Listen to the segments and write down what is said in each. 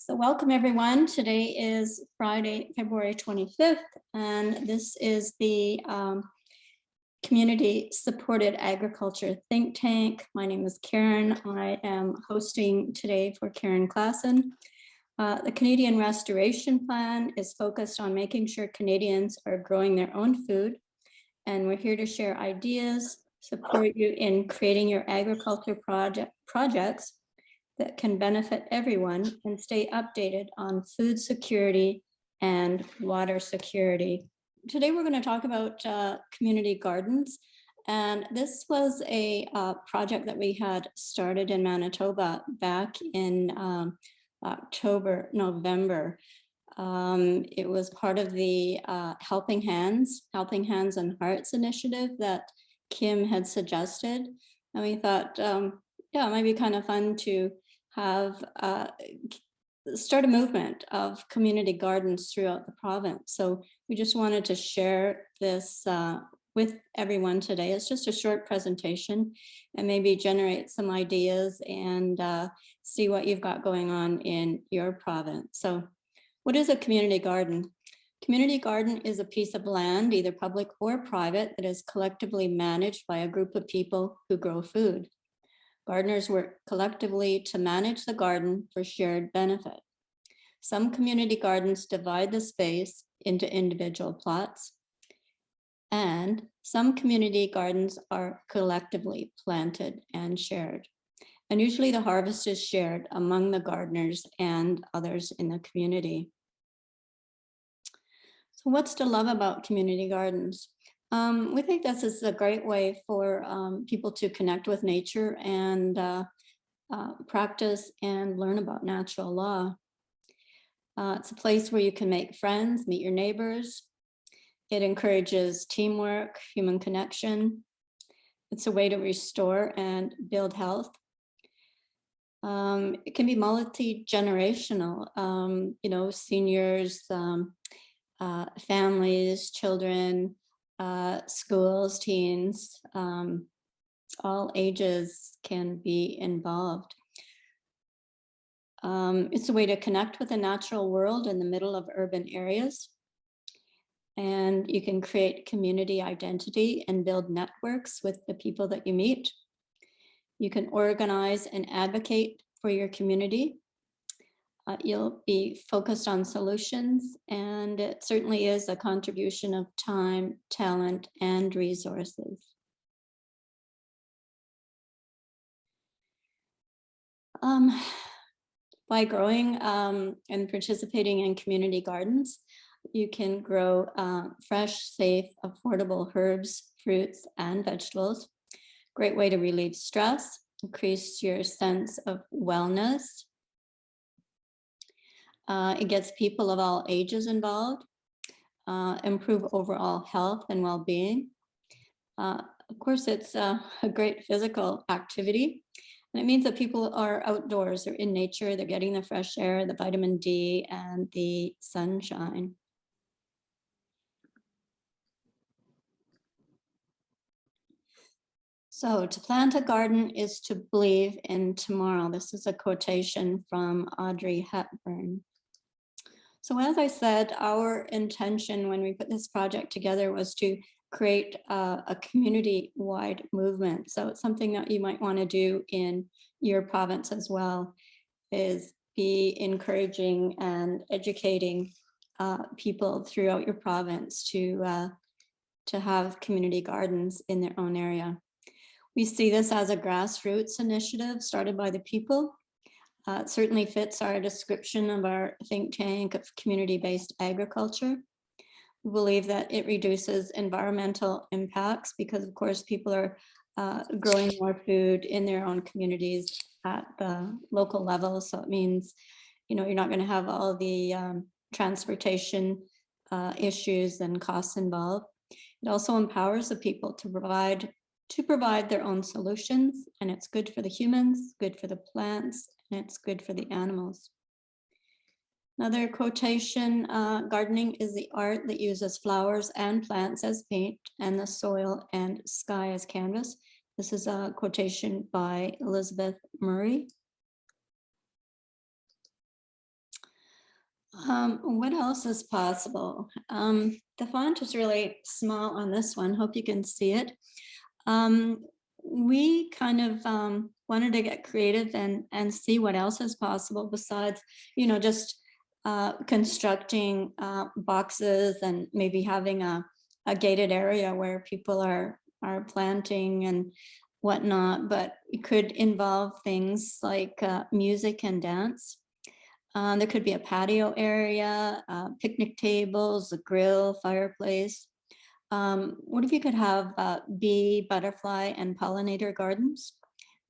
So welcome everyone. Today is Friday, February 25th, and this is the Community Supported Agriculture Think Tank. My name is Karen. I am hosting today for Karen Klassen. The Canadian Restoration Plan is focused on making sure Canadians are growing their own food, and we're here to share ideas, support you in creating your agriculture projects that can benefit everyone, and stay updated on food security and water security. Today we're going to talk about community gardens, and this was a project that we had started in Manitoba back in November. It was part of the Helping Hands and Hearts initiative that Kim had suggested, and we thought, yeah, it might be kind of fun to have start a movement of community gardens throughout the province. So we just wanted to share this with everyone today. It's just a short presentation and maybe generate some ideas and see what you've got going on in your province. So what is a community garden? Community garden is a piece of land, either public or private, that is collectively managed by a group of people who grow food. Gardeners work collectively to manage the garden for shared benefit. Some community gardens divide the space into individual plots, and some community gardens are collectively planted and shared. And usually the harvest is shared among the gardeners and others in the community. So what's to love about community gardens? We think this is a great way for people to connect with nature and practice and learn about natural law. It's a place where you can make friends, meet your neighbors. It encourages teamwork, human connection. It's a way to restore and build health. It can be multi-generational, you know, seniors, families, children, schools, teens, all ages can be involved. It's a way to connect with the natural world in the middle of urban areas. And you can create community identity and build networks with the people that you meet. You can organize and advocate for your community. You'll be focused on solutions, and it certainly is a contribution of time, talent, and resources. By growing and participating in community gardens, you can grow fresh, safe, affordable herbs, fruits, and vegetables. Great way to relieve stress, increase your sense of wellness. It gets people of all ages involved, improve overall health and well-being. Of course, it's a great physical activity. And it means that people are outdoors, they're in nature, they're getting the fresh air, the vitamin D, and the sunshine. So to plant a garden is to believe in tomorrow. This is a quotation from Audrey Hepburn. So as I said, our intention when we put this project together was to create a community-wide movement. So it's something that you might want to do in your province as well, is be encouraging and educating people throughout your province to have community gardens in their own area. We see this as a grassroots initiative started by the people. It certainly fits our description of our think tank of community-based agriculture. We believe that it reduces environmental impacts because, of course, people are growing more food in their own communities at the local level. So it means, you know, you're not going to have all the transportation issues and costs involved. It also empowers the people to provide their own solutions, and it's good for the humans, good for the plants, and it's good for the animals. Another quotation, gardening is the art that uses flowers and plants as paint and the soil and sky as canvas. This is a quotation by Elizabeth Murray. What else is possible? The font is really small on this one. Hope you can see it. We kind of wanted to get creative and see what else is possible besides, just constructing boxes and maybe having a gated area where people are planting and whatnot. But it could involve things like music and dance. There could be a patio area, picnic tables, a grill, fireplace. What if you could have bee, butterfly, and pollinator gardens?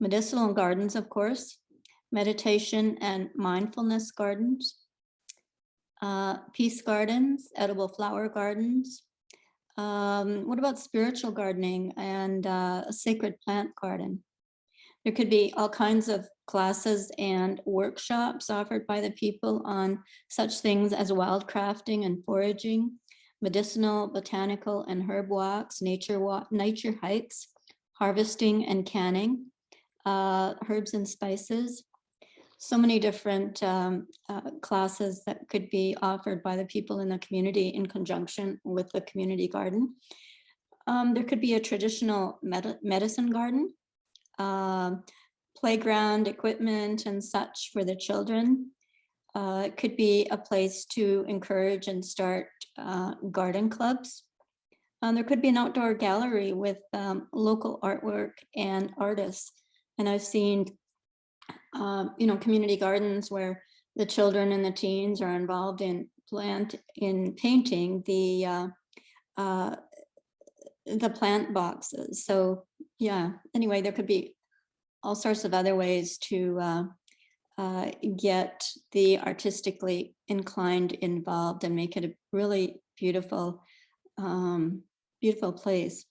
Medicinal gardens, of course. Meditation and mindfulness gardens. Peace gardens, edible flower gardens. What about spiritual gardening and a sacred plant garden? There could be all kinds of classes and workshops offered by the people on such things as wildcrafting and foraging, medicinal, botanical, and herb walks, nature hikes, harvesting and canning, herbs and spices. So many different classes that could be offered by the people in the community in conjunction with the community garden. There could be a traditional medicine garden, playground equipment and such for the children. It could be a place to encourage and start garden clubs. There could be an outdoor gallery with local artwork and artists. And I've seen, community gardens where the children and the teens are involved in painting the plant boxes. So yeah, anyway, there could be all sorts of other ways to get the artistically inclined involved and make it a really beautiful, beautiful place.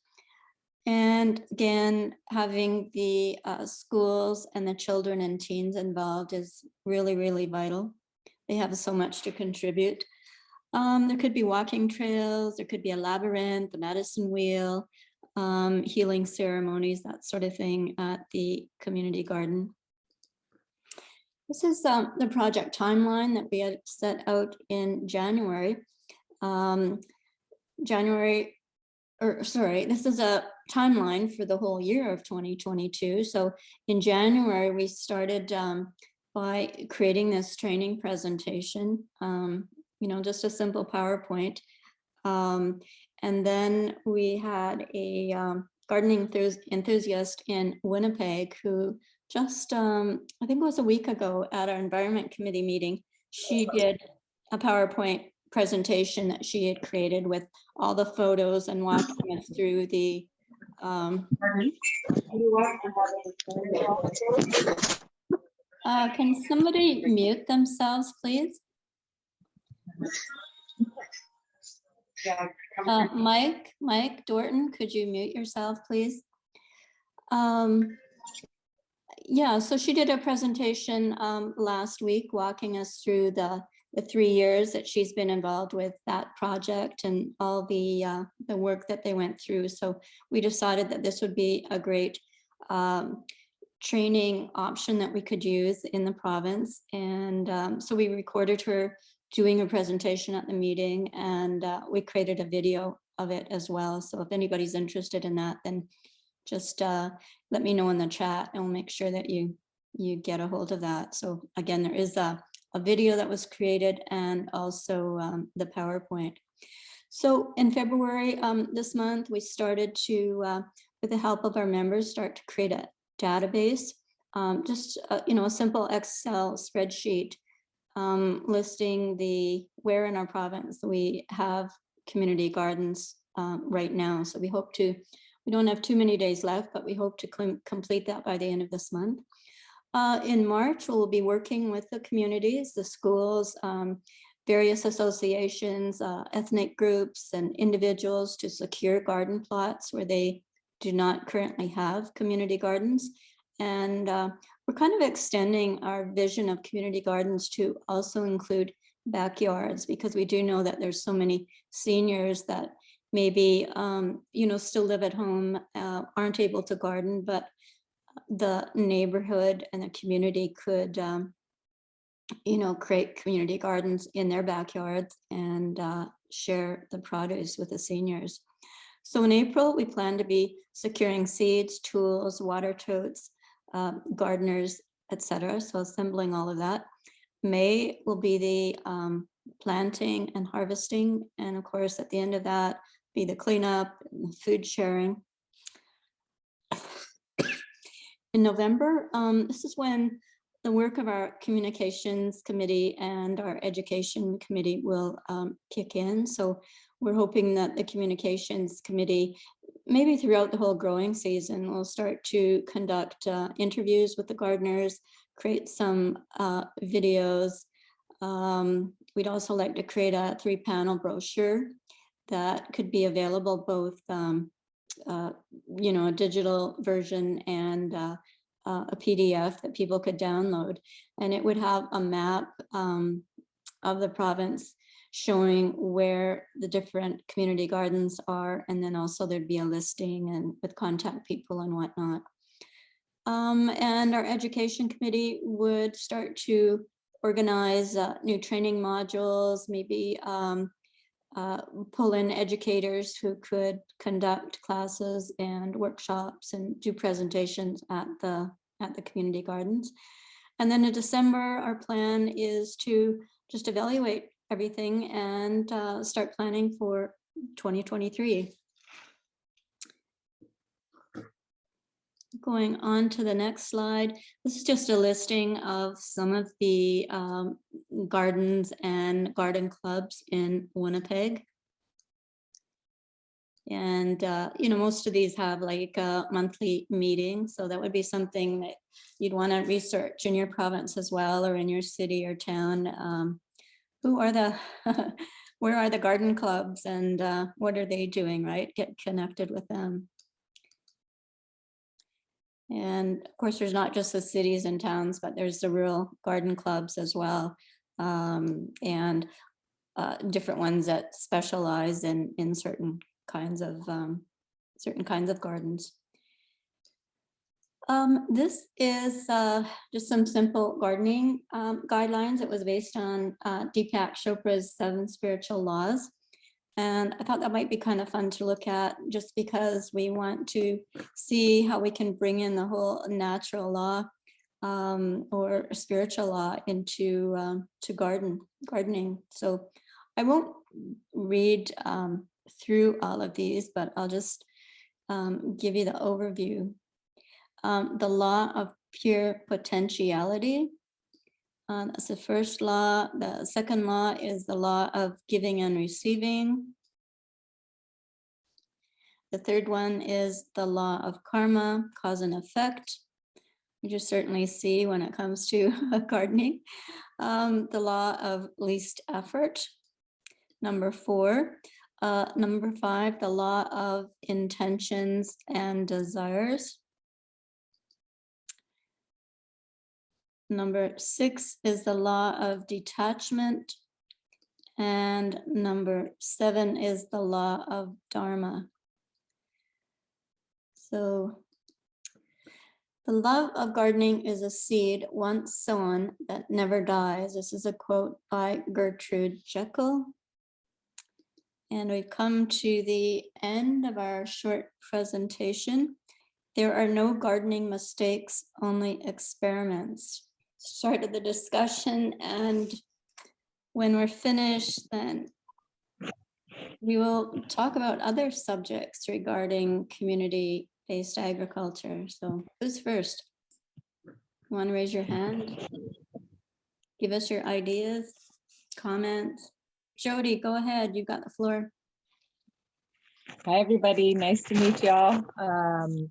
And again, having the schools and the children and teens involved is really, really vital. They have so much to contribute. There could be walking trails, there could be a labyrinth, a medicine wheel, healing ceremonies, that sort of thing at the community garden. This is the project timeline that we had set out in January. This is a timeline for the whole year of 2022. So in January, we started by creating this training presentation, just a simple PowerPoint. And then we had a gardening enthusiast in Winnipeg who just, I think it was a week ago at our environment committee meeting, she did a PowerPoint presentation that she had created with all the photos and walking us through the can somebody mute themselves, please? Mike Dorton, could you mute yourself, please? Yeah, so she did a presentation last week walking us through the 3 years that she's been involved with that project and all the work that they went through. So we decided that this would be a great training option that we could use in the province. And so we recorded her doing a presentation at the meeting, and we created a video of it as well. So if anybody's interested in that, then just let me know in the chat and we'll make sure that you get a hold of that. So again, there is a video that was created and also the PowerPoint. So in February this month, we started to, with the help of our members, start to create a database, just a simple Excel spreadsheet listing where in our province we have community gardens right now. So we don't have too many days left, but we hope to complete that by the end of this month. In March, we'll be working with the communities, the schools, various associations, ethnic groups, and individuals to secure garden plots where they do not currently have community gardens. And we're kind of extending our vision of community gardens to also include backyards, because we do know that there's so many seniors that maybe, still live at home, aren't able to garden, but the neighborhood and the community could create community gardens in their backyards and share the produce with the seniors. So in April, we plan to be securing seeds, tools, water totes, gardeners, etc. So assembling all of that. May will be the planting and harvesting. And of course, at the end of that, be the cleanup and the food sharing. In November, this is when the work of our communications committee and our education committee will kick in. So we're hoping that the communications committee, maybe throughout the whole growing season, will start to conduct interviews with the gardeners, create some videos. We'd also like to create a 3-panel brochure that could be available both a digital version and a PDF that people could download, and it would have a map of the province showing where the different community gardens are, and then also there'd be a listing and with contact people and whatnot. And our education committee would start to organize new training modules, maybe pull in educators who could conduct classes and workshops and do presentations at the community gardens. And then in December, our plan is to just evaluate everything and start planning for 2023. Going on to the next slide, this is just a listing of some of the gardens and garden clubs in Winnipeg. And, most of these have like a monthly meeting. So that would be something that you'd want to research in your province as well, or in your city or town. Who are the, where are the garden clubs and what are they doing, right? Get connected with them. And of course, there's not just the cities and towns, but there's the rural garden clubs as well, and different ones that specialize in certain kinds of gardens. This is just some simple gardening guidelines. It was based on Deepak Chopra's 7 spiritual laws. And I thought that might be kind of fun to look at, just because we want to see how we can bring in the whole natural law or spiritual law into to gardening. So I won't read through all of these, but I'll just give you the overview. The law of pure potentiality. That's the first law. The second law is the law of giving and receiving. The third one is the law of karma, cause and effect, which you certainly see when it comes to gardening. The law of least effort. Number 4. Number 5, the law of intentions and desires. Number 6 is the law of detachment. And number 7 is the law of dharma. So the love of gardening is a seed once sown that never dies. This is a quote by Gertrude Jekyll. And we've come to the end of our short presentation. There are no gardening mistakes, only experiments. Started the discussion, and when we're finished, then we will talk about other subjects regarding community-based agriculture. So who's first? You want to raise your hand? Give us your ideas, comments. Jody, go ahead. You've got the floor. Hi, everybody. Nice to meet y'all.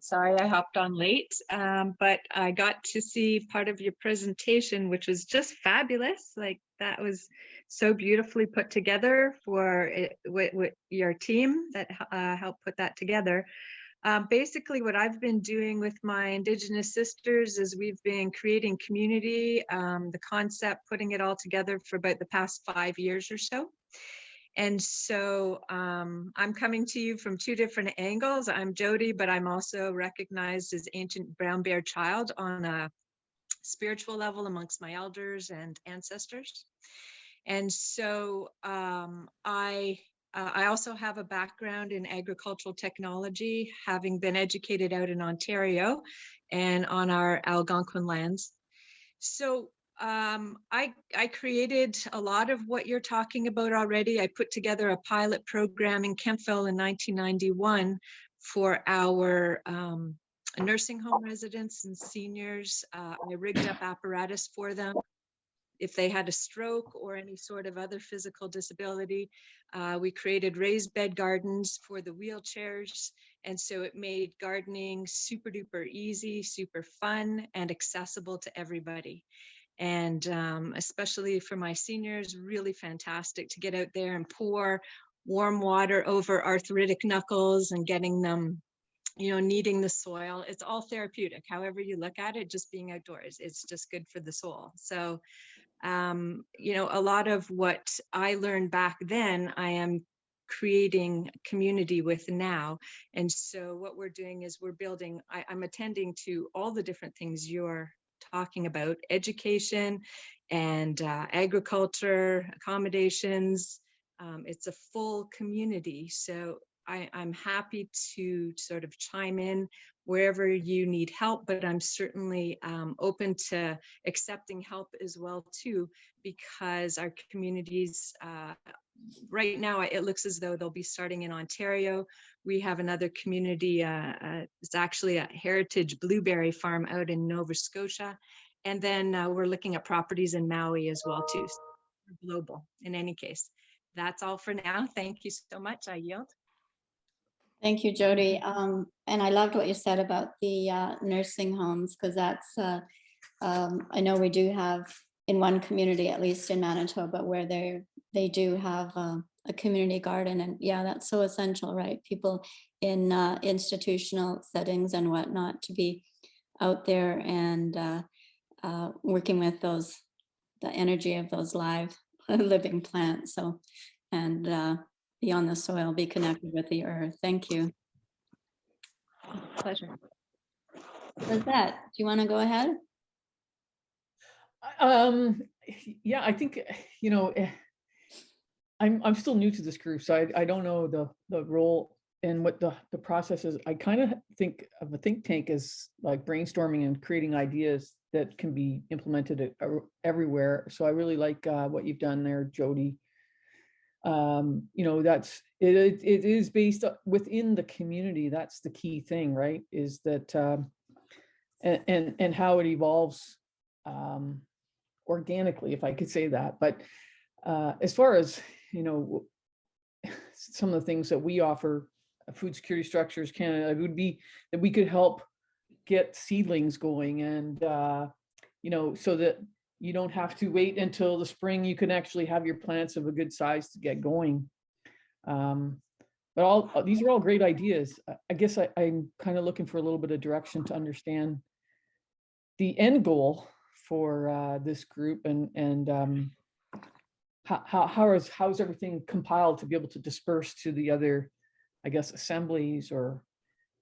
Sorry I hopped on late, but I got to see part of your presentation, which was just fabulous. Like, that was so beautifully put together for with your team that helped put that together. Basically, what I've been doing with my Indigenous sisters is we've been creating community, the concept, putting it all together for about the past 5 years or so. And so I'm coming to you from 2 different angles. I'm Jody, but I'm also recognized as Ancient Brown Bear Child on a spiritual level amongst my elders and ancestors. And so I also have a background in agricultural technology, having been educated out in Ontario and on our Algonquin lands. So I created a lot of what you're talking about already. I put together a pilot program in Kemptville in 1991 for our nursing home residents and seniors. I rigged up apparatus for them if they had a stroke or any sort of other physical disability. We created raised bed gardens for the wheelchairs. And so it made gardening super duper easy, super fun, and accessible to everybody. And especially for my seniors, really fantastic to get out there and pour warm water over arthritic knuckles and getting them, kneading the soil. It's all therapeutic. However you look at it, just being outdoors, it's just good for the soul. So a lot of what I learned back then, I am creating community with now. And so what we're doing is we're building, I'm attending to all the different things you're talking about: education and agriculture, accommodations. It's a full community. So I'm happy to sort of chime in wherever you need help, but I'm certainly open to accepting help as well too, because our communities right now, it looks as though they'll be starting in Ontario. We have another community, it's actually a heritage blueberry farm out in Nova Scotia. And then we're looking at properties in Maui as well too. So global in any case. That's all for now. Thank you so much. I yield. Thank you, Jody. And I loved what you said about the nursing homes, because that's, I know we do have in one community, at least in Manitoba, where they do have a community garden. And yeah, that's so essential, right? People in institutional settings and whatnot to be out there and working with the energy of those live living plants. So, and be on the soil, be connected with the earth. Thank you. Pleasure. Lizette, do you want to go ahead? Yeah, I think, I'm still new to this group, so I don't know the role and what the process is. I kind of think of a think tank as like brainstorming and creating ideas that can be implemented everywhere. So I really like what you've done there, Jody. That's it is based within the community. That's the key thing, right? Is that and how it evolves organically, if I could say that. But as far as some of the things that we offer, Food Security Structures Canada, would be that we could help get seedlings going, and so that you don't have to wait until the spring. You can actually have your plants of a good size to get going. But these are all great ideas. I guess I'm kind of looking for a little bit of direction to understand the end goal for this group, and how is everything compiled to be able to disperse to the other, I guess, assemblies, or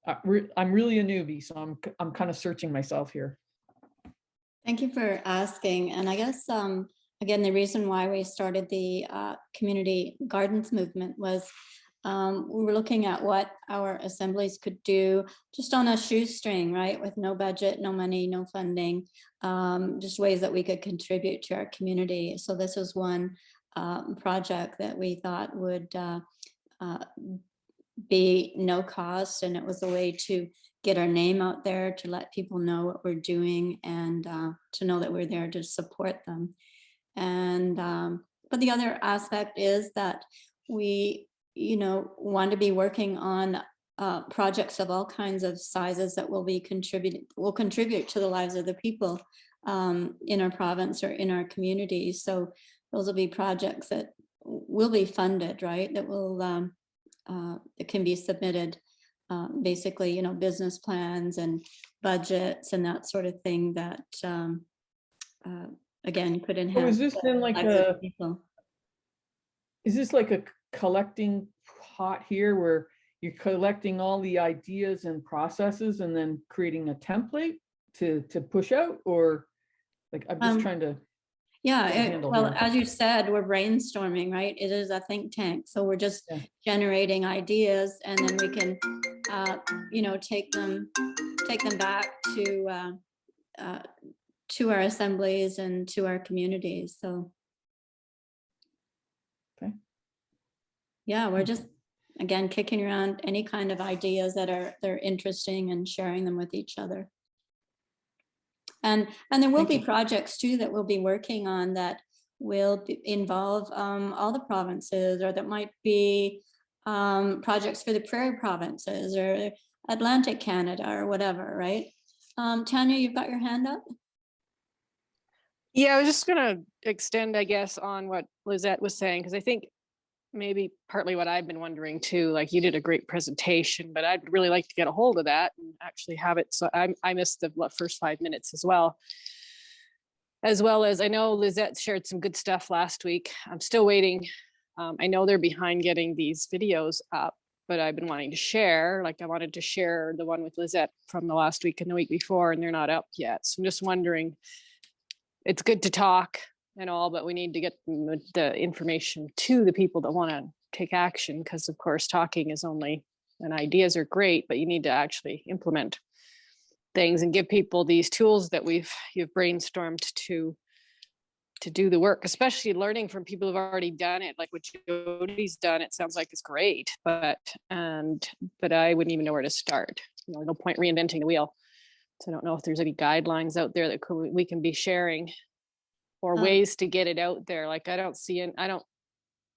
I'm really a newbie, so I'm kind of searching myself here. Thank you for asking. And I guess, again, the reason why we started the community gardens movement was we were looking at what our assemblies could do just on a shoestring, right? With no budget, no money, no funding, just ways that we could contribute to our community. So this was one project that we thought would be no cost, and it was a way to get our name out there, to let people know what we're doing, and to know that we're there to support them. And but the other aspect is that we want to be working on projects of all kinds of sizes that will contribute to the lives of the people in our province or in our community. So those will be projects that will be funded, right? That will it can be submitted, basically, business plans and budgets and that sort of thing that, again, could enhance. So is this then like is this like a collecting pot here, where you're collecting all the ideas and processes and then creating a template to push out? Or Like, I'm just Um, trying to Yeah, get a handle well, here. as you said, we're brainstorming, right? It is a think tank, so we're just Yeah. generating ideas, and then we can, you know, take them back to our assemblies and to our communities. So, Okay. yeah, we're just again kicking around any kind of ideas that they're interesting and sharing them with each other. And there will Thank be you. projects too that we'll be working on that will involve all the provinces, or that might be projects for the prairie provinces or Atlantic Canada or whatever, right? Tanya, you've got your hand up? Yeah, I was just gonna extend, I guess, on what Lizette was saying, because I think maybe partly what I've been wondering too, like you did a great presentation, but I'd really like to get a hold of that and actually have it. So I missed the first 5 minutes as well. As well as I know Lizette shared some good stuff last week. I'm still waiting. I know they're behind getting these videos up, but I've been wanting to share. Like I wanted to share the one with Lizette from the last week and the week before, and they're not up yet. So I'm just wondering, it's good to talk and all, but we need to get the information to the people that want to take action, because of course talking is only, and ideas are great, but you need to actually implement things and give people these tools that you've brainstormed to do the work, especially learning from people who've already done it, like what Jody's done. It sounds like it's great, but I wouldn't even know where to start. No point reinventing the wheel. So I don't know if there's any guidelines out there that we can be sharing, or ways to get it out there. Like I don't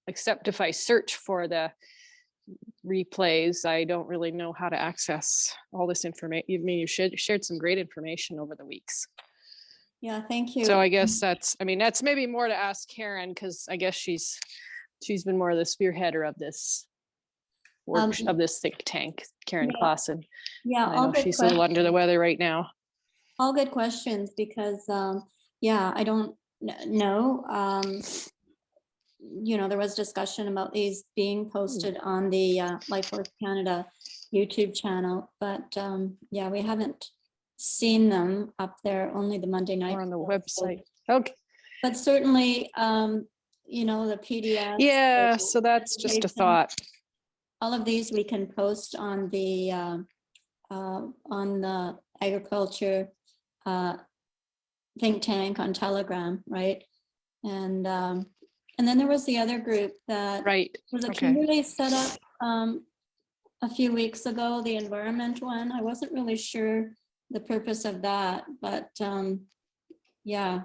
except if I search for the replays, I don't really know how to access all this information. You shared some great information over the weeks. Yeah, thank you. So I guess that's maybe more to ask Karen, because I guess she's been more of the spearheader of this work, of this think tank, Karen Clausen. Yeah, I know she's a little under the weather right now. All good questions, because yeah, I don't know. You know, there was discussion about these being posted on the LifeWorks Canada YouTube channel, but yeah, we haven't seen them up there, only the Monday night. Or on the website. Okay. But certainly, you know, the PDF. Yeah, so that's just a thought. All of these we can post on the agriculture think tank on Telegram, right? And then there was the other group that was a community set up a few weeks ago, the environment one. I wasn't really sure the purpose of that, but yeah,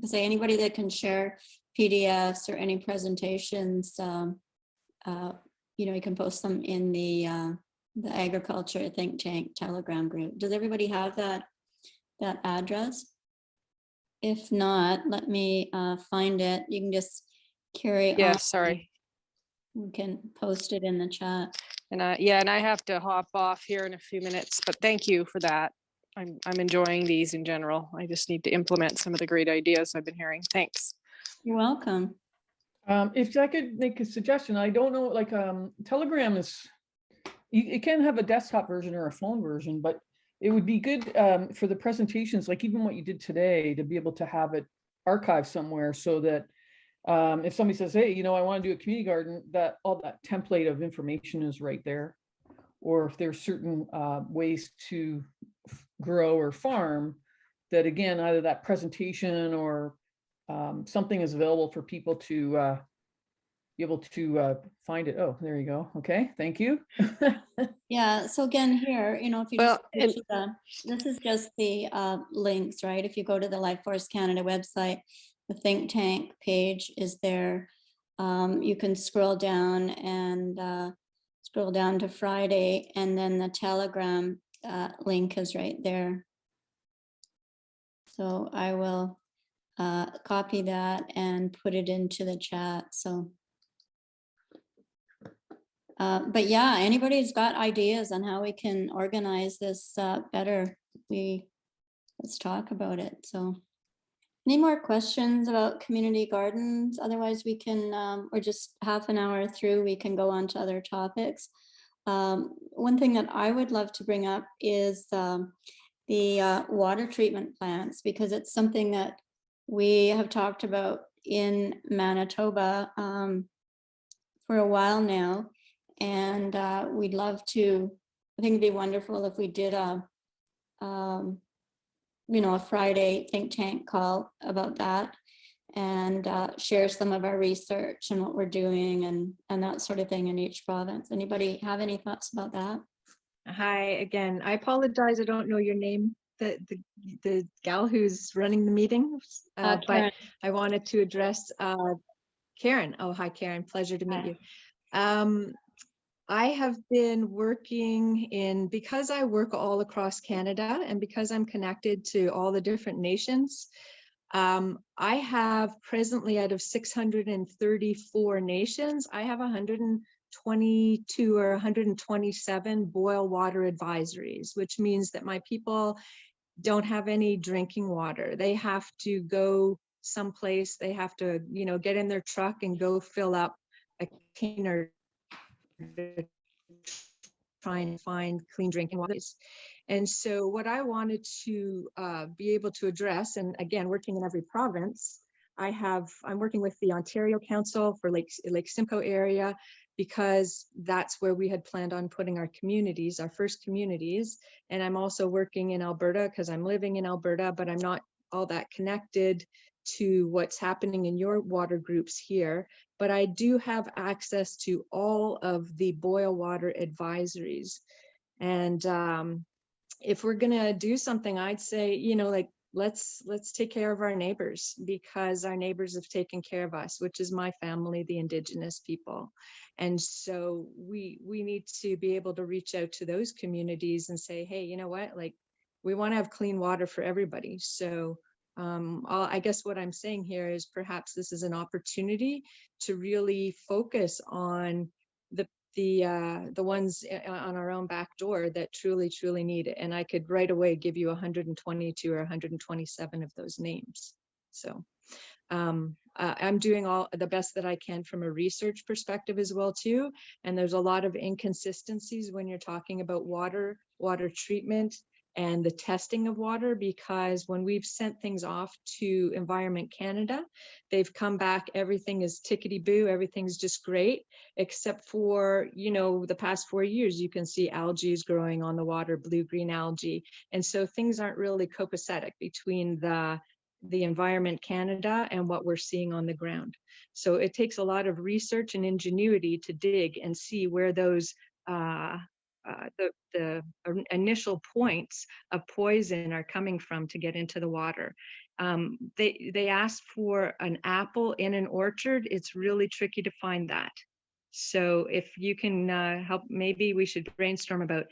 say anybody that can share PDFs or any presentations, you know, you can post them in the agriculture think tank Telegram group. Does everybody have that address? If not, let me find it. You can just carry on. Yeah, sorry. We can post it in the chat. And I have to hop off here in a few minutes, but thank you for that. I'm enjoying these in general. I just need to implement some of the great ideas I've been hearing. Thanks. You're welcome. If I could make a suggestion, I don't know, like Telegram is, it can have a desktop version or a phone version, but it would be good for the presentations, like even what you did today, to be able to have it archived somewhere, so that if somebody says, hey, you know, I want to do a community garden, that all that template of information is right there. Or if there's certain ways to grow or farm, that again, either that presentation or something is available for people to be able to find it. Oh, there you go. Okay, thank you. Yeah, so again here, you know, if you just this is just the links, right? If you go to the LifeWorks Canada website, the think tank page is there. You can scroll down and scroll down to Friday, and then the Telegram link is right there. So I will copy that and put it into the chat. So, but yeah, anybody who's got ideas on how we can organize this better, let's talk about it. So, any more questions about community gardens? Otherwise, we can, we're just half an hour through, we can go on to other topics. One thing that I would love to bring up is the water treatment plants, because it's something that we have talked about in Manitoba for a while now. And we'd love to, I think it'd be wonderful if we did a Friday think tank call about that, and share some of our research and what we're doing and that sort of thing in each province. Anybody have any thoughts about that? Hi again. I apologize. I don't know your name, the gal who's running the meeting, but Karen. I wanted to address Karen. Oh, hi, Karen. Pleasure to meet Hi. you. I have been working because I work all across Canada and because I'm connected to all the different nations, I have presently, out of 634 nations, I have 122 or 127 boil water advisories, which means that my people don't have any drinking water. They have to go someplace, they have to, get in their truck and go fill up a container to try and find clean drinking water. And so what I wanted to be able to address, and again, working in every province, I'm working with the Ontario Council for Lake Simcoe area, because that's where we had planned on putting our communities, our first communities. And I'm also working in Alberta because I'm living in Alberta, but I'm not all that connected to what's happening in your water groups here. But I do have access to all of the boil water advisories. And if we're gonna do something, I'd say, let's take care of our neighbors, because our neighbors have taken care of us, which is my family, the Indigenous people. And so we need to be able to reach out to those communities and say, hey, you know what, like, we want to have clean water for everybody. So I guess what I'm saying here is perhaps this is an opportunity to really focus on the ones on our own back door that truly need it. And I could right away give you 122 or 127 of those names. So I'm doing all the best that I can from a research perspective as well too. And there's a lot of inconsistencies when you're talking about water treatment and the testing of water, because when we've sent things off to Environment Canada, they've come back, everything is tickety-boo, everything's just great, except for, the past 4 years, you can see algae is growing on the water, blue-green algae. And so things aren't really copacetic between the Environment Canada and what we're seeing on the ground. So it takes a lot of research and ingenuity to dig and see where those the initial points of poison are coming from to get into the water. They asked for an apple in an orchard. It's really tricky to find that. So if you can help, maybe we should brainstorm about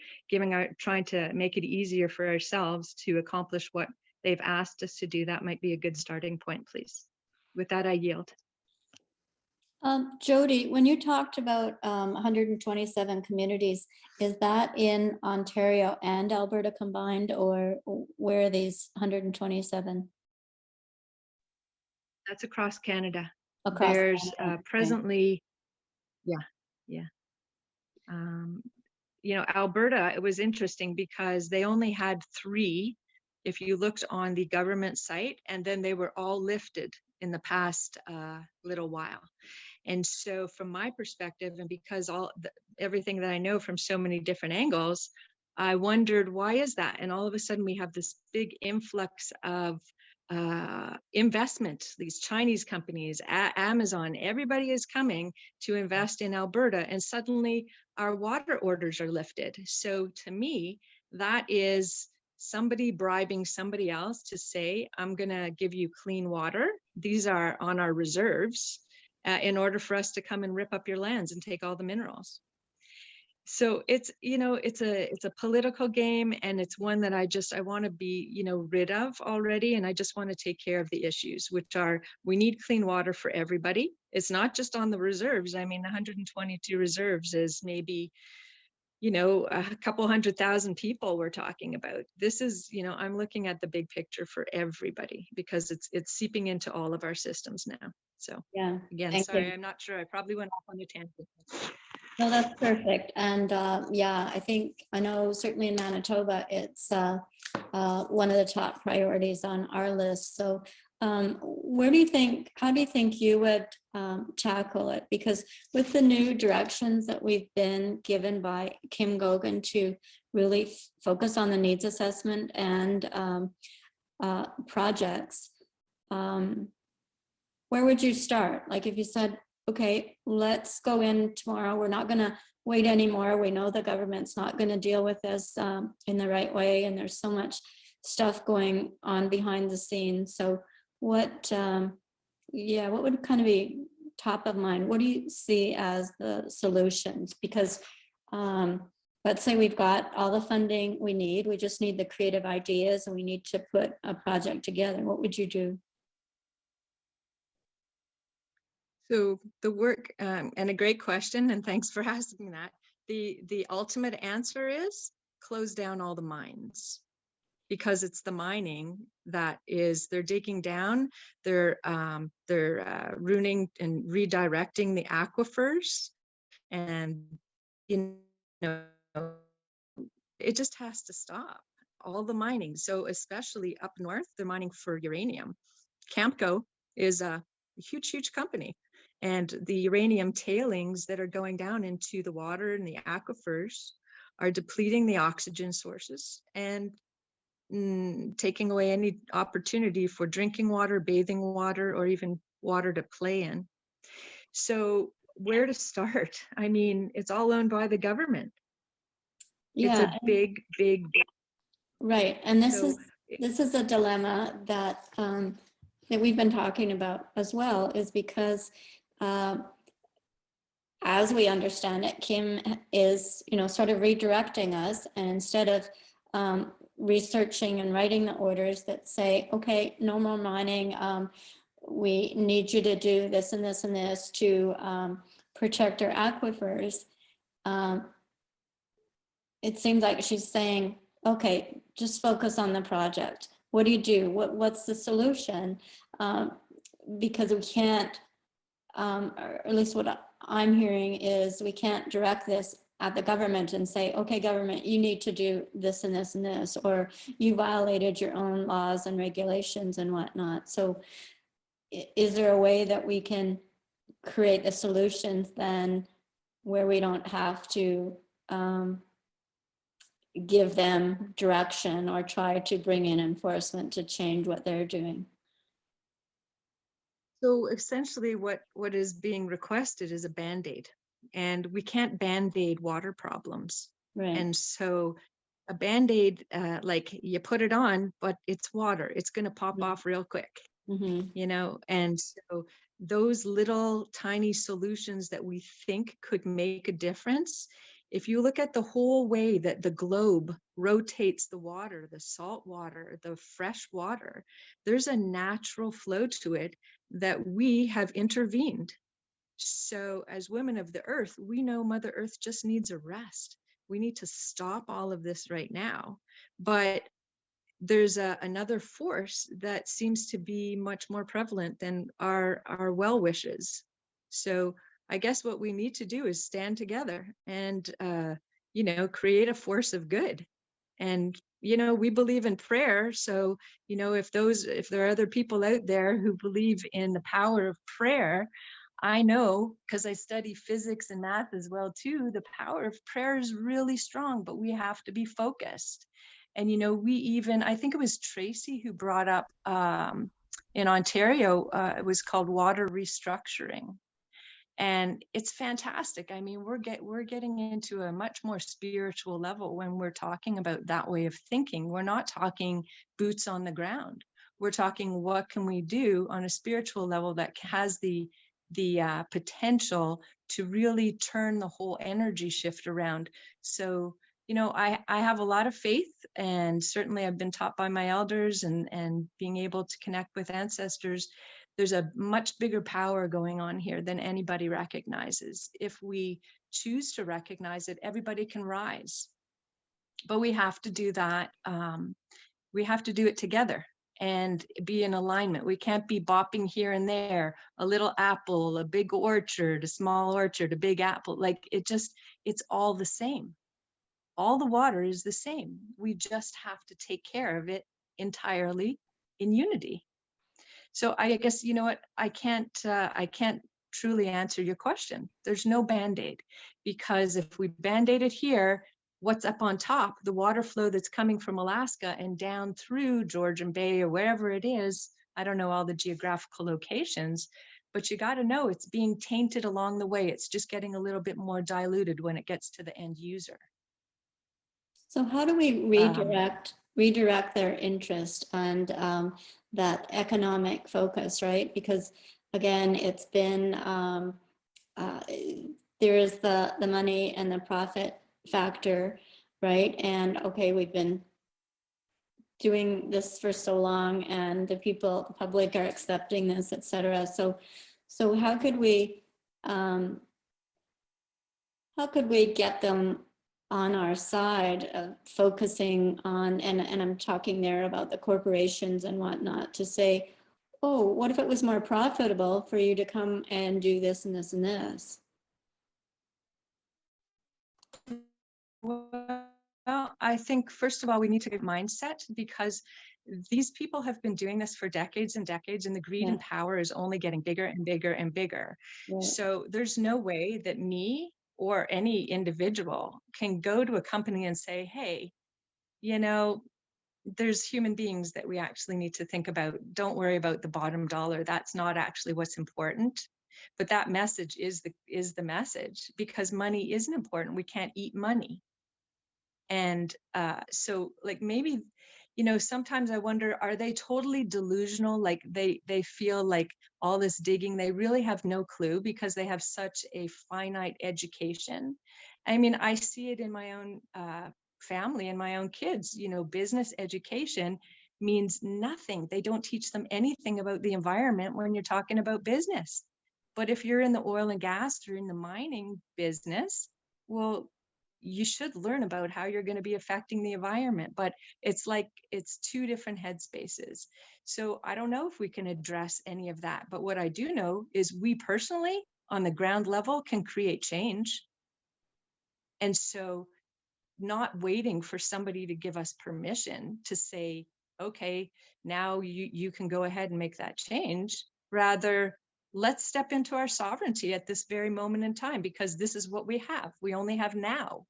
trying to make it easier for ourselves to accomplish what they've asked us to do. That might be a good starting point, please. With that, I yield. Jody, when you talked about 127 communities, is that in Ontario and Alberta combined, or where are these 127? That's across Canada. Across There's Canada, okay. presently, Alberta, it was interesting because they only had 3, if you looked on the government site, and then they were all lifted in the past little while. And so from my perspective, and because everything that I know from so many different angles, I wondered, why is that? And all of a sudden we have this big influx of investment. These Chinese companies, Amazon, everybody is coming to invest in Alberta, and suddenly our water orders are lifted. So to me, that is somebody bribing somebody else to say, I'm going to give you clean water. These are on our reserves in order for us to come and rip up your lands and take all the minerals. So it's a political game, and it's one that I want to be rid of already, and I just want to take care of the issues, which are, we need clean water for everybody. It's not just on the reserves. I mean, 122 reserves is maybe a couple 100,000 people we're talking about. This is, I'm looking at the big picture for everybody, because it's seeping into all of our systems now. So Yeah, again, sorry, I'm not sure. I probably went off on a tangent. no, that's perfect. And I know certainly in Manitoba, it's one of the top priorities on our list. So how do you think you would tackle it? Because with the new directions that we've been given by Kim Gogan to really focus on the needs assessment and projects, where would you start? Like if you said, okay, let's go in tomorrow, we're not gonna wait anymore. We know the government's not gonna deal with this in the right way, and there's so much stuff going on behind the scenes. So what would kind of be top of mind? What do you see as the solutions? Because let's say we've got all the funding we need, we just need the creative ideas and we need to put a project together. What would you do? So the work, and a great question, and thanks for asking that. The ultimate answer is close down all the mines, because it's the mining that is, they're digging down, they're ruining and redirecting the aquifers, and you know, it just has to stop, all the mining. So especially up north, they're mining for uranium. Campco is a huge company, and the uranium tailings that are going down into the water and the aquifers are depleting the oxygen sources and taking away any opportunity for drinking water, bathing water, or even water to play in. So where to start? I mean, it's all owned by the government. It's Yeah, a big. right. And this So is a dilemma that that we've been talking about as well, is because as we understand it, Kim is, sort of redirecting us, and instead of researching and writing the orders that say, okay, no more mining, we need you to do this and this and this to protect our aquifers. It seems like she's saying, okay, just focus on the project. What do you do? What's the solution? Because we can't, or at least what I'm hearing is, we can't direct this at the government and say, okay, government, you need to do this and this and this, or you violated your own laws and regulations and whatnot. So is there a way that we can create the solutions then where we don't have to give them direction or try to bring in enforcement to change what they're doing? So essentially what is being requested is a Band-Aid, and we can't Band-Aid water problems. Right. And so a Band-Aid, like you put it on, but it's water, it's going to pop off real quick, and so those little tiny solutions that we think could make a difference, if you look at the whole way that the globe rotates the water, the salt water, the fresh water, there's a natural flow to it that we have intervened. So as women of the earth, we know Mother Earth just needs a rest. We need to stop all of this right now. But there's another force that seems to be much more prevalent than our well wishes. So I guess what we need to do is stand together and create a force of good. And we believe in prayer. So if there are other people out there who believe in the power of prayer, I know, because I study physics and math as well too, the power of prayer is really strong, but we have to be focused. And I think it was Tracy who brought up in Ontario, it was called water restructuring. And it's fantastic. I mean, we're getting into a much more spiritual level when we're talking about that way of thinking. We're not talking boots on the ground. We're talking what can we do on a spiritual level that has the potential to really turn the whole energy shift around. So, I have a lot of faith, and certainly I've been taught by my elders and being able to connect with ancestors. There's a much bigger power going on here than anybody recognizes. If we choose to recognize it, everybody can rise. But we have to do that. We have to do it together and be in alignment. We can't be bopping here and there, a little apple, a big orchard, a small orchard, a big apple. Like it's all the same. all the water is the same. We just have to take care of it entirely in unity. So I guess, you know what, I can't truly answer your question. There's no Band-Aid, because if we Band-Aid it here, what's up on top, the water flow that's coming from Alaska and down through Georgian Bay or wherever it is, I don't know all the geographical locations, but you got to know it's being tainted along the way. It's just getting a little bit more diluted when it gets to the end user. So how do we redirect their interest and that economic focus, right? Because again, it's been, there is the money and the profit factor, right? And okay, we've been doing this for so long and the public are accepting this, et cetera. So how could we get them on our side of focusing on, and I'm talking there about the corporations and whatnot, to say, oh, what if it was more profitable for you to come and do this and this and this? Well, I think first of all, we need to get mindset, because these people have been doing this for decades and decades, and the greed and power is only getting bigger and bigger and bigger. Right. So there's no way that me or any individual can go to a company and say, hey, you know, there's human beings that we actually need to think about. Don't worry about the bottom dollar. That's not actually what's important. But that message is the message, because money isn't important. We can't eat money. And so like maybe, you know, sometimes I wonder, are they totally delusional? Like they feel like all this digging, they really have no clue because they have such a finite education. I mean, I see it in my own family and my own kids, you know, business education means nothing. They don't teach them anything about the environment when you're talking about business. But if you're in the oil and gas or in the mining business, well, you should learn about how you're going to be affecting the environment, but it's like it's two different headspaces. So I don't know if we can address any of that, but what I do know is we personally on the ground level can create change. And so not waiting for somebody to give us permission to say, okay, now you can go ahead and make that change. Rather, let's step into our sovereignty at this very moment in time, because this is what we have. We only have now.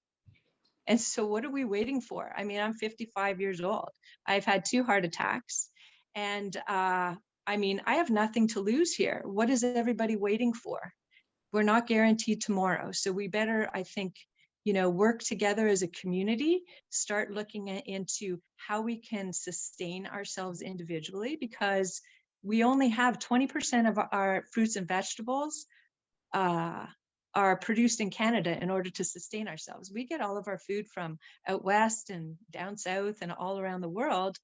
And so what are we waiting for? I mean, I'm 55 years old. I've had 2 heart attacks. And I mean, I have nothing to lose here. What is everybody waiting for? We're not guaranteed tomorrow. So we better, I think, you know, work together as a community, start looking into how we can sustain ourselves individually, because we only have 20% of our fruits and vegetables are produced in Canada in order to sustain ourselves. We get all of our food from out west and down south and all around the world,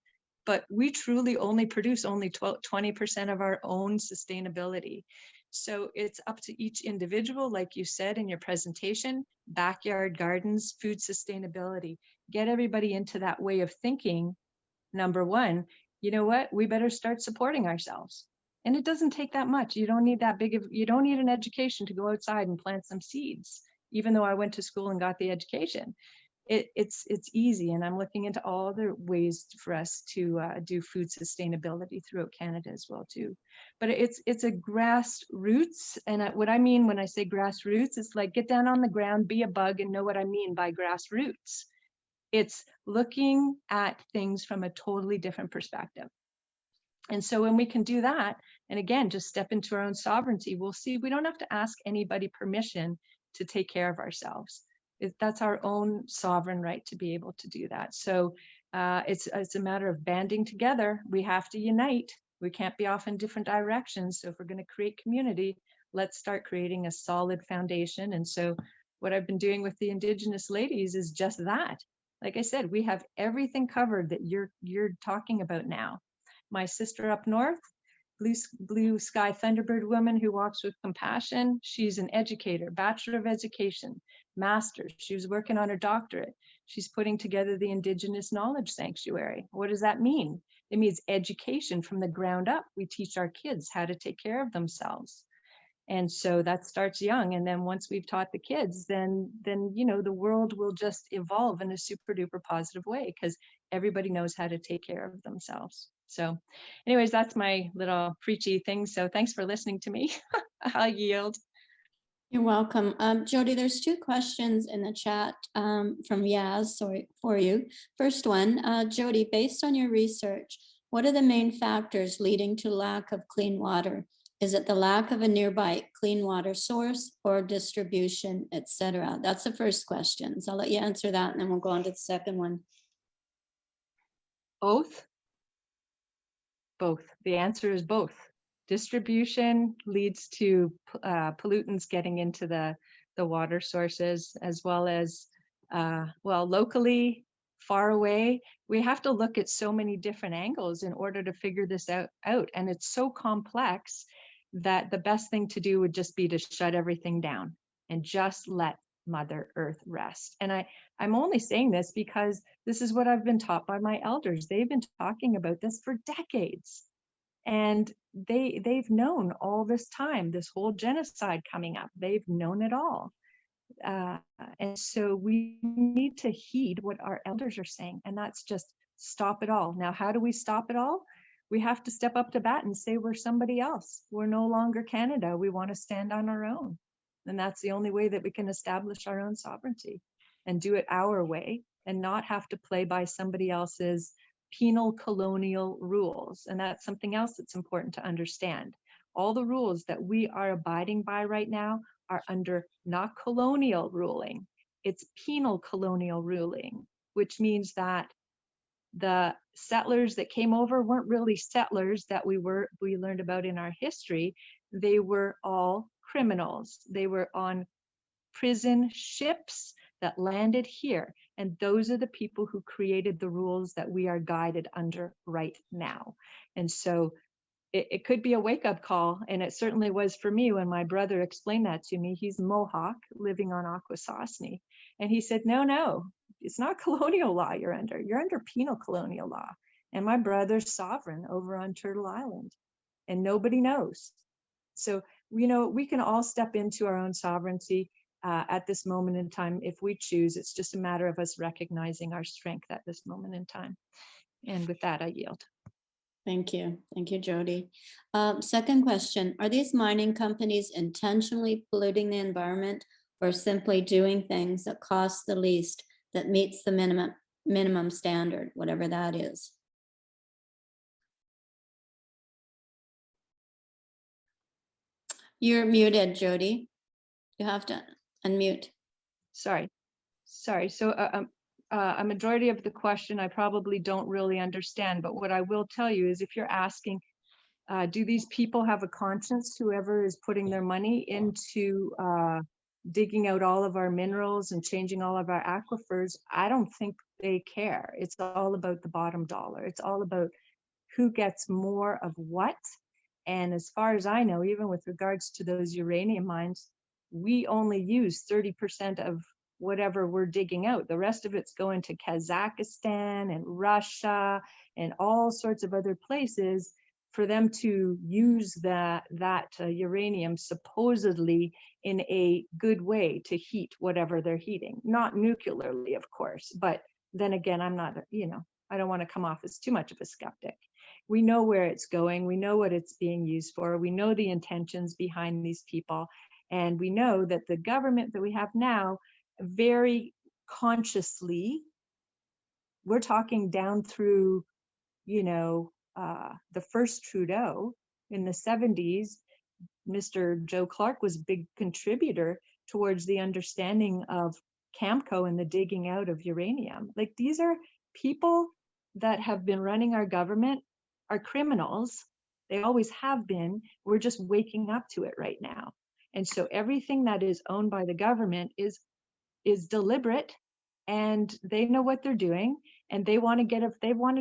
but we truly only produce only 20% of our own sustainability. So it's up to each individual, like you said in your presentation, backyard gardens, food sustainability. Get everybody into that way of thinking. Number one, you know what? We better start supporting ourselves. And it doesn't take that much. You don't need you don't need an education to go outside and plant some seeds, even though I went to school and got the education. It's easy. And I'm looking into all other ways for us to do food sustainability throughout Canada as well too. But it's a grassroots. And what I mean when I say grassroots, it's like get down on the ground, be a bug, and know what I mean by grassroots. It's looking at things from a totally different perspective. And so when we can do that, and again, just step into our own sovereignty, we'll see we don't have to ask anybody permission to take care of ourselves. That's our own sovereign right to be able to do that. So it's a matter of banding together. We have to unite. We can't be off in different directions. So if we're going to create community, let's start creating a solid foundation. And so what I've been doing with the Indigenous ladies is just that. Like I said, we have everything covered that you're talking about now. My sister up north, blue sky Thunderbird woman who walks with compassion. She's an educator, Bachelor of Education, master's. She was working on her doctorate. She's putting together the Indigenous Knowledge Sanctuary. What does that mean? It means education from the ground up. We teach our kids how to take care of themselves. And so that starts young. And then once we've taught the kids, then, you know, the world will just evolve in a super duper positive way because everybody knows how to take care of themselves. So anyways, that's my little preachy thing. So thanks for listening to me. I'll yield. You're welcome. Jody, there's two questions in the chat from Yaz, sorry, for you. First one, Jody, based on your research, what are the main factors leading to lack of clean water? Is it the lack of a nearby clean water source or distribution, etc.? That's the first question. So I'll let you answer that and then we'll go on to the second one. Both. Both. The answer is both. Distribution leads to pollutants getting into the water sources, as well as, well, locally, far away. We have to look at so many different angles in order to figure this out. And it's so complex that the best thing to do would just be to shut everything down and just let Mother Earth rest. And I'm only saying this because this is what I've been taught by my elders. They've been talking about this for decades. And they've known all this time, this whole genocide coming up, they've known it all. And so we need to heed what our elders are saying, and that's just stop it all. Now, how do we stop it all? We have to step up to bat and say we're somebody else. We're no longer Canada. We want to stand on our own. And that's the only way that we can establish our own sovereignty and do it our way and not have to play by somebody else's penal colonial rules. And that's something else that's important to understand. All the rules that we are abiding by right now are under not colonial ruling, it's penal colonial ruling, which means that the settlers that came over weren't really settlers that we learned about in our history. They were all criminals. They were on prison ships that landed here. And those are the people who created the rules that we are guided under right now. And so it could be a wake-up call, and it certainly was for me when my brother explained that to me. He's Mohawk living on Akwesasne, and he said, no, it's not colonial law you're under penal colonial law, and my brother's sovereign over on Turtle Island, and nobody knows. So, you know, we can all step into our own sovereignty at this moment in time if we choose. It's just a matter of us recognizing our strength at this moment in time. And with that, I yield. Thank you. Thank you, Jody. Second question, are these mining companies intentionally polluting the environment or simply doing things that cost the least that meets the minimum standard, whatever that is? You're muted, Jody. You have to unmute. Sorry. So a majority of the question I probably don't really understand, but what I will tell you is if you're asking, do these people have a conscience, whoever is putting their money into digging out all of our minerals and changing all of our aquifers? I don't think they care. It's all about the bottom dollar. It's all about who gets more of what. And as far as I know, even with regards to those uranium mines, we only use 30% of whatever we're digging out. The rest of it's going to Kazakhstan and Russia and all sorts of other places for them to use that uranium supposedly in a good way to heat whatever they're heating. Not nuclearly, of course, but then again, I'm not, I don't want to come off as too much of a skeptic. We know where it's going. We know what it's being used for. We know the intentions behind these people. And we know that the government that we have now, very consciously, we're talking down through, the first Trudeau in the 70s, Mr. Joe Clark was a big contributor towards the understanding of Camco and the digging out of uranium. Like, these are people that have been running our government, are criminals. They always have been. We're just waking up to it right now. And so everything that is owned by the government is deliberate, and they know what they're doing, and they wanted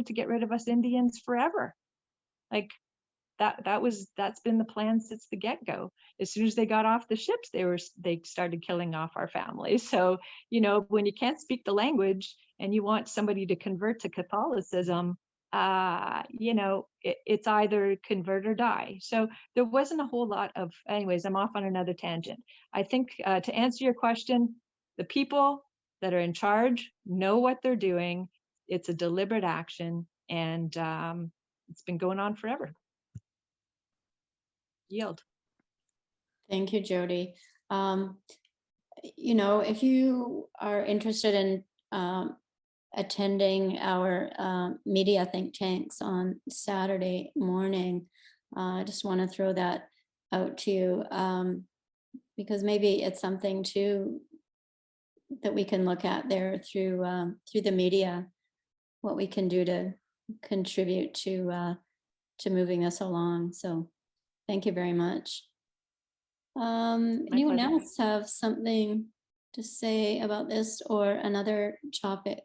to get rid of us Indians forever. Like, that's been the plan since the get-go. As soon as they got off the ships, they started killing off our families. So, when you can't speak the language and you want somebody to convert to Catholicism, you know, it's either convert or die. So there wasn't a whole lot of, anyways, I'm off on another tangent. I think to answer your question, the people that are in charge know what they're doing. It's a deliberate action, and it's been going on forever. Yield. Thank you, Jody. You know, if you are interested in attending our media think tanks on Saturday morning, I just want to throw that out to you, because maybe it's something too that we can look at there through the media, what we can do to contribute to moving this along. So thank you very much. Anyone pleasure. else have something to say about this or another topic?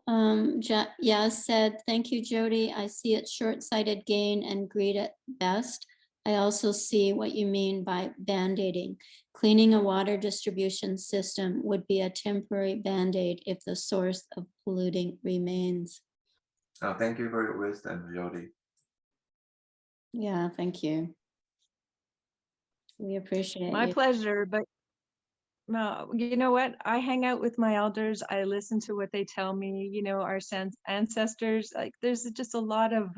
Yaz said, thank you, Jody. I see it short-sighted gain and greed at best. I also see what you mean by band-aiding. Cleaning a water distribution system would be a temporary band-aid if the source of polluting remains. Oh, thank you for your wisdom, Jody. Yeah, thank you. We appreciate My you. pleasure, but no, you know what? I hang out with my elders. I listen to what they tell me. You know, our ancestors. Like, there's just a lot of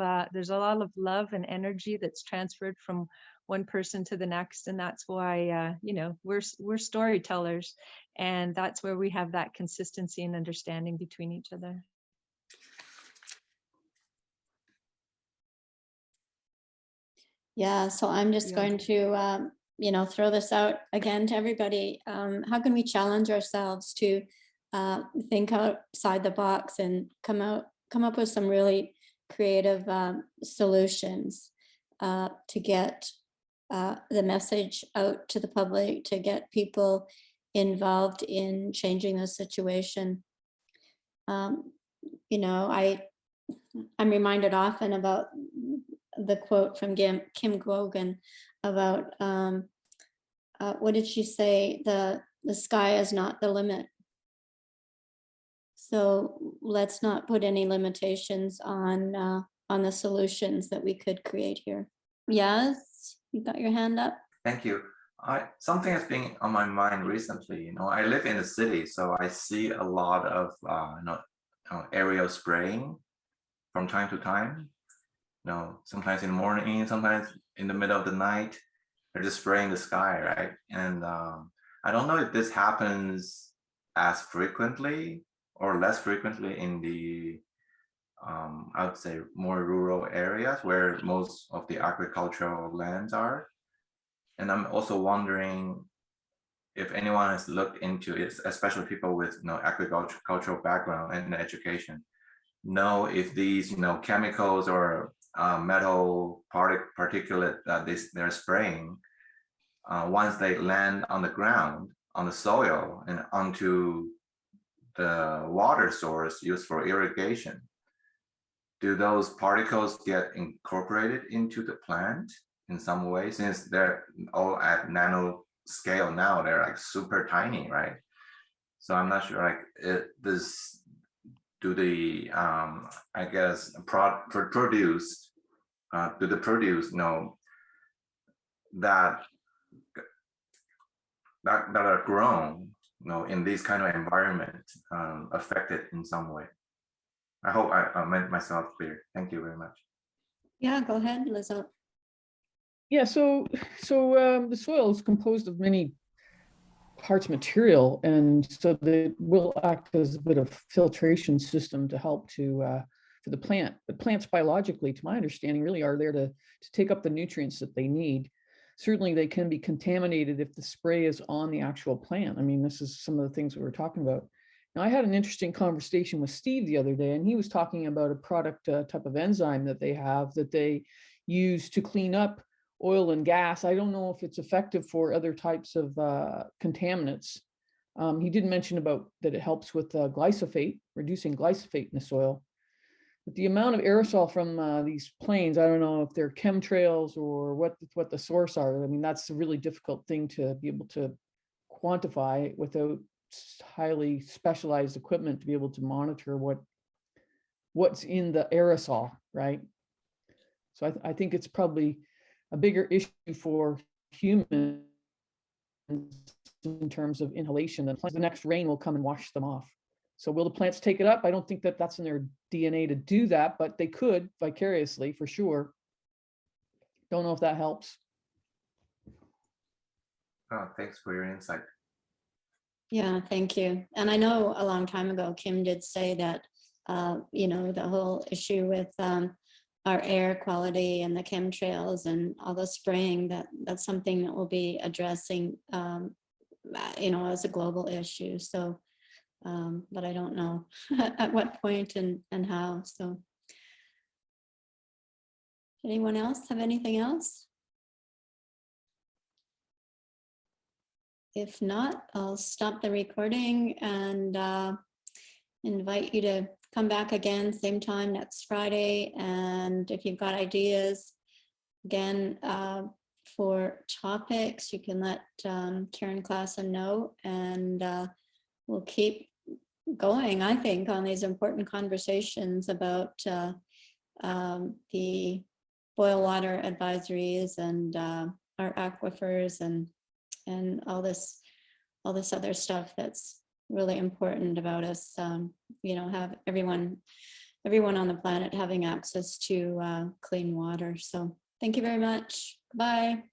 love and energy that's transferred from one person to the next, and that's why you know, we're storytellers, and that's where we have that consistency and understanding between each other. Yeah, so I'm just Yeah. going to, you know, throw this out again to everybody. How can we challenge ourselves to think outside the box and come up with some really creative solutions to get the message out to the public, to get people involved in changing the situation? You know, I'm reminded often about the quote from Kim Grogan about what did she say? The sky is not the limit. So let's not put any limitations on the solutions that we could create here. Yes, you got your hand up. Thank you. Something has been on my mind recently. You know, I live in the city, so I see a lot of aerial spraying from time to time. You know, sometimes in the morning, sometimes in the middle of the night, they're just spraying the sky, right? And I don't know if this happens as frequently or less frequently in the I would say more rural areas where most of the agricultural lands are. And I'm also wondering if anyone has looked into it, especially people with agricultural background and education, know if these chemicals or metal particulate that they're spraying, once they land on the ground, on the soil, and onto the water source used for irrigation, do those particles get incorporated into the plant in some way? Since they're all at nano scale now, they're like super tiny, right? So I'm not sure, like, do the I guess produce do the produce that are grown in this kind of environment affected in some way? I hope I made myself clear. Thank you very much. Yeah, go ahead, Lizzo. Yeah, so the soil is composed of many parts material, and so they will act as a bit of filtration system to help for the plant. The plants biologically, to my understanding, really are there to take up the nutrients that they need. Certainly they can be contaminated if the spray is on the actual plant. I mean, this is some of the things we were talking about. Now, I had an interesting conversation with Steve the other day, and he was talking about a product type of enzyme that they have that they use to clean up oil and gas. I don't know if it's effective for other types of contaminants. He did mention about that it helps with glyphosate, reducing glyphosate in the soil. But the amount of aerosol from these planes, I don't know if they're chemtrails or what the source are. I mean, that's a really difficult thing to be able to quantify without highly specialized equipment to be able to monitor what's in the aerosol, right? So I think it's probably a bigger issue for humans in terms of inhalation. And the next rain will come and wash them off. So will the plants take it up? I don't think that that's in their DNA to do that, but they could vicariously for sure. Don't know if that helps. Oh, thanks for your insight. Yeah, thank you. And I know a long time ago, Kim did say that, you know, the whole issue with our air quality and the chemtrails and all the spraying, that's something that we'll be addressing, you know, as a global issue. So, but I don't know at what point and how. So, anyone else have anything else? If not, I'll stop the recording and invite you to come back again, same time next Friday. And if you've got ideas, again, for topics, you can let Karen Klassen know, and we'll keep going, I think, on these important conversations about the boil water advisories and our aquifers and all this other stuff that's really important about us, you know, have everyone on the planet having access to clean water. So thank you very much. Bye.